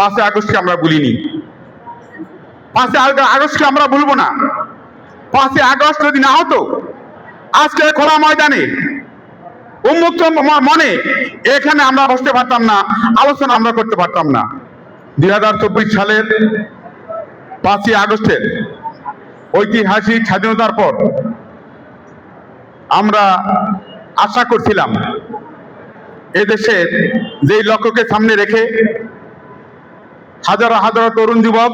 5ই আগস্টকে আমরা ভুলিনি, 5ই আগস্টকে আমরা ভুলবো না। 5ই আগস্ট যদি না হতো, আজকে খোলা ময়দানে উন্মুক্ত মনে এখানে আমরা বসতে পারতাম না, আলোচনা আমরা করতে পারতাম না। 2024 সালের 5ই আগস্টের ঐতিহাসিক স্বাধীনতার পর আমরা আশা করছিলাম এদেশের যেই লক্ষ্যকে সামনে রেখে হাজারো হাজারো তরুণ যুবক,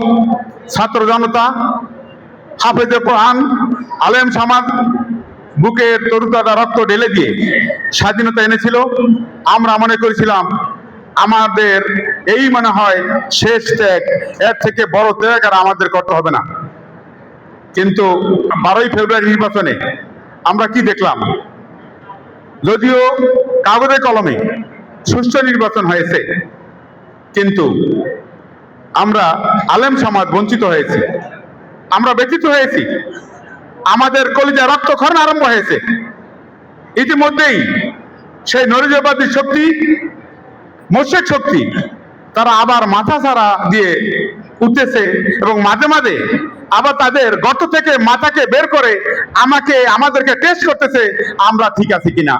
ছাত্র জনতা, হাফেজে কোরআন, আলেম সমাজ বুকের তরুতাজা রক্ত ঢেলে দিয়ে স্বাধীনতা এনেছিল। আমরা মনে করেছিলাম আমাদের এই মনে হয় শেষ ত্যাগ, এর থেকে বড় ত্যাগ আর আমাদের করতে হবে না। কিন্তু 12ই ফেব্রুয়ারি নির্বাচনে আমরা কি দেখলাম? যদিও কাগজে কলমে সুষ্ঠু নির্বাচন হয়েছে, কিন্তু আমরা আলেম সমাজ বঞ্চিত হয়েছি, আমরা ব্যথিত হয়েছি, আমাদের কলিজা রক্তক্ষরণ আরম্ভ হয়েছে। ইতিমধ্যেই সেই নরিজবাদী শক্তি, মোর্শেক শক্তি, তারা আবার মাথা ছাড়া দিয়ে উঠতেছে এবং মাঝে মাঝে আবার তাদের গর্ত থেকে মাথাকে বের করে আমাদেরকে টেস্ট করতেছে আমরা ঠিক আছি কিনা।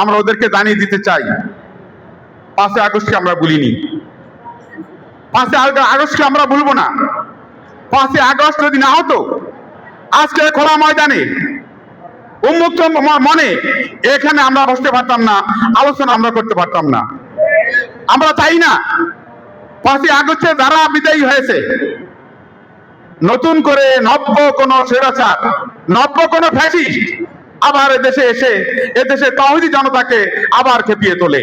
আমরা ওদেরকে জানিয়ে দিতে চাই 5ই আগস্টকে আমরা ভুলিনি, 5ই আগস্টকে আমরা ভুলবো না। 5ই আগস্ট যদি না হতো, আজকে খোলা ময়দানে উন্মুক্ত মনে এখানে আমরা বসতে পারতাম না, আলোচনা আমরা করতে পারতাম না। আমরা চাই না 5ই আগস্টে যারা বিদায়ী হয়েছে, নতুন করে নব্য কোন স্বৈরাচার, নব্য কোন ফ্যাসিস্ট আবার এদেশে এসে এদেশে তাওহীদি জনতাকে আবার খেপিয়ে তোলে।